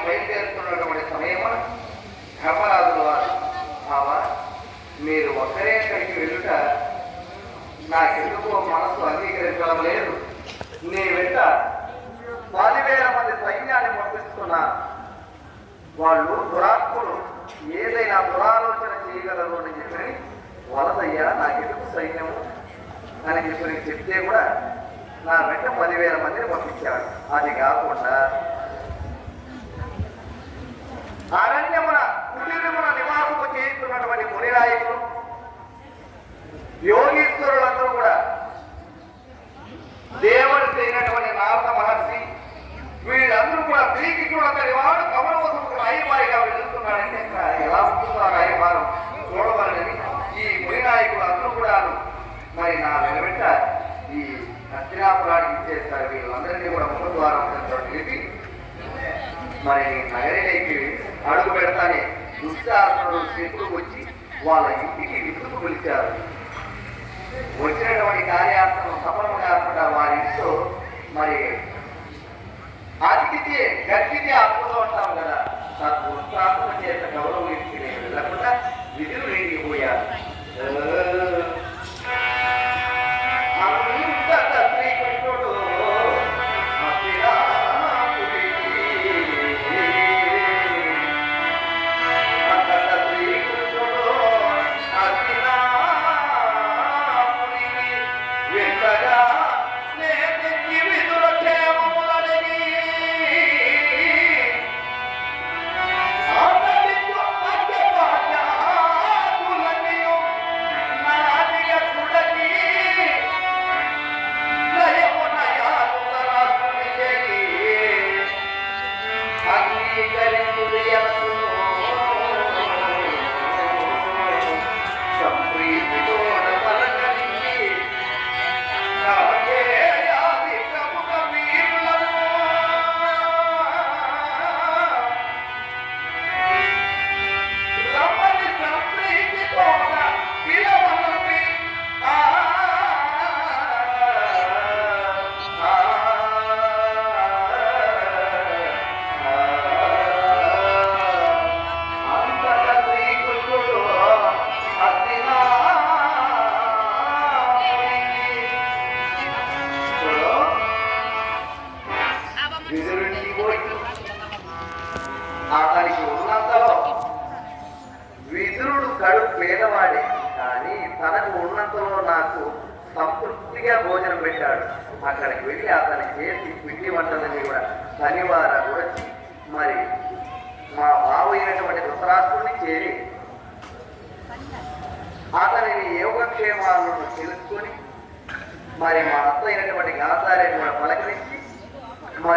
బయలుదేరుతున్నటువంటి సమయమున ధర్మరాజుల వారు, బాబా మీరు ఒక్కరే అక్కడికి వెళ్ళుట నాకెందుకో మనసు అంగీకరించడం లేదు. నీ వెంట 10,000 మంది సైన్యాన్ని పంపిస్తున్నా. వాళ్ళు దురాత్ములు, ఏదైనా దురాలోచన చేయగలరు అని చెప్పి వలసయ్యా నాకెందుకు సైన్యము అని చెప్పి చెప్తే కూడా నా వెంట 10,000 మందిని పంపించాడు. అది కాకుండా అరణ్యమున కుటీరమున నివాసము చేస్తున్నటువంటి మునినాయకులు, యోగీశ్వరులందరూ కూడా, దేవుడు చేయనటువంటి నారద మహర్షి, వీళ్ళందరూ కూడా శ్రీకృష్ణుడు వాడు కమలవసముకు రాయబారిగా వెళ్తున్నాడంటే ఎలా ఉంటుందో ఆ రాయబారం చూడవాలని ఈ మునినాయకులు అందరూ కూడా మరి నా వెంట ఈ హస్తినాపురానికి ఇచ్చేస్తారు. వీళ్ళందరినీ కూడా ముఖద్వారం నిలిపి మరి నగరిలోకి అడుగు పెడతానే దుష్టాసురుడు శత్రువు వచ్చి వాళ్ళ ఇంటికి విసుగు పిలిచారు. వచ్చినటువంటి కార్యార్థం సఫలం కాకుండా వారి ఇంట్లో మరి అతిథి గట్టిది అప్పులో ఉంటాం కదా, ఉత్సాహం చేత గౌరవం ఇంటికి వెళ్ళకుండా విధులు వేగిపోయారు. అతనికి ఉన్నంతలో విదురుడు కడుపు పేదవాడే, కానీ తనకు ఉన్నంతలో నాకు సంతృప్తిగా భోజనం పెట్టాడు. అక్కడికి వెళ్ళి అతని చేసి పిండి వంటలని కూడా శనివార గురించి మరి మా బావు అయినటువంటి ధృతరాష్ట్రుడిని చేరి అతనిని యోగక్షేమాలను తెలుసుకొని మరి మా అత్త అయినటువంటి గాంధారిని కూడా పలకరించి